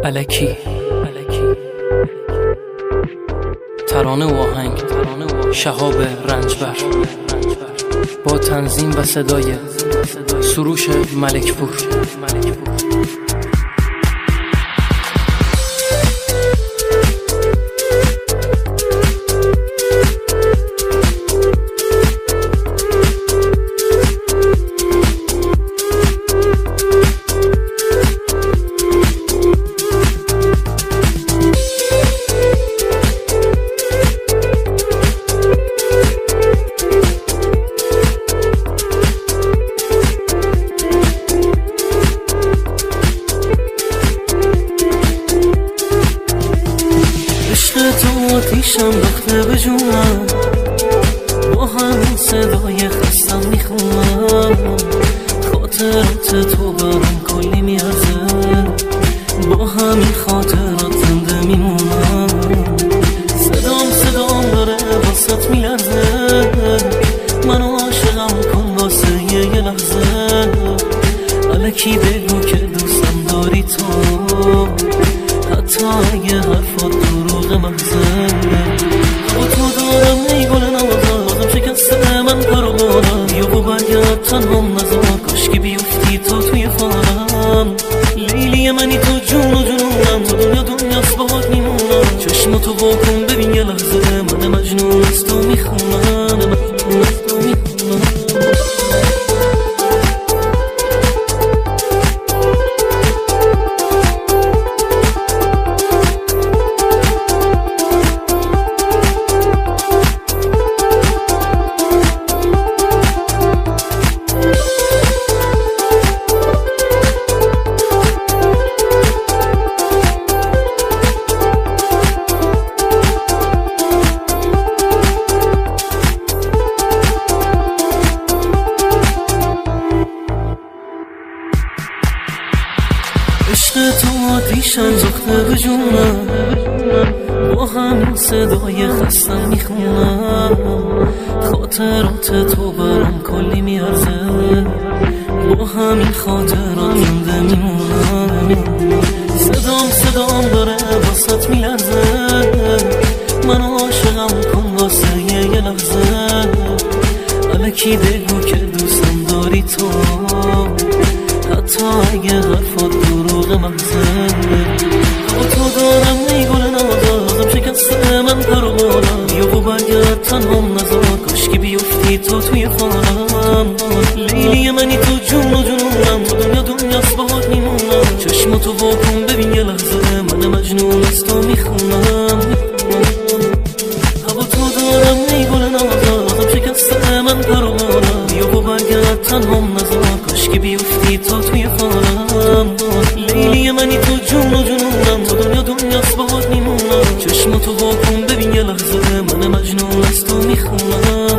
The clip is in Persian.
الکی ترانه و آهنگ شهاب رنجبر با تنظیم و صدای سروش ملکپور. تو آتیشم رفته به جونم، با همین صدای خستم میخونم. خاطرات تو برام کلی میارزه، با همین خاطرات زنده میمونم. صدام داره واسط میلرزه، منو عاشقم کن واسه یه لحظه. الکی بگو که دوستم داری تو، حتی اگه حرفات دروغ مغزه. با تو دارم ای گل نوازم، شکسته من پرو بارم. یا با برگرد تنهام نزار، کاشکی بیفتی تو توی فارم. لیلی منی تو جون و جنونم، تو دنیاست باهات میمونم. چشماتو واکن ببین یه لحظه، من مجنون از تو میخونم. عشق تو آتیشم زخته به جونم، با همین صدای خستم میخونم. خاطرات تو برام کلی میارزه، با همین خاطرات زنده میمونم. صدام داره واسط میلرزه، منو عاشقم کن واسه یه لحظه. الکی بگو که دوستم داری تو، حتی اگه حرفات دروغ مغزه. با تو دارم ای گل نوازم، شکسته من پرو بارم. یا با برگرد تنهام نزار، کاشکی بیفتی تو توی فارم. لیلی منی تو جون و جنونم، تو دنیاست باهات میمونم. چشماتو واکن ببین یه لحظه، من مجنون از تو میخونم. با تو دارم ای گل نوازم، شکسته من پرو بارم. یا با برگرد تنهام نزار، کاشکی بیفتی تو توی فارم. لیلی منی تو جون و جنونم، تو دنیاست باهات میمونم. چشماتو واکن ببین یه لحظه، من مجنون از تو میخونم.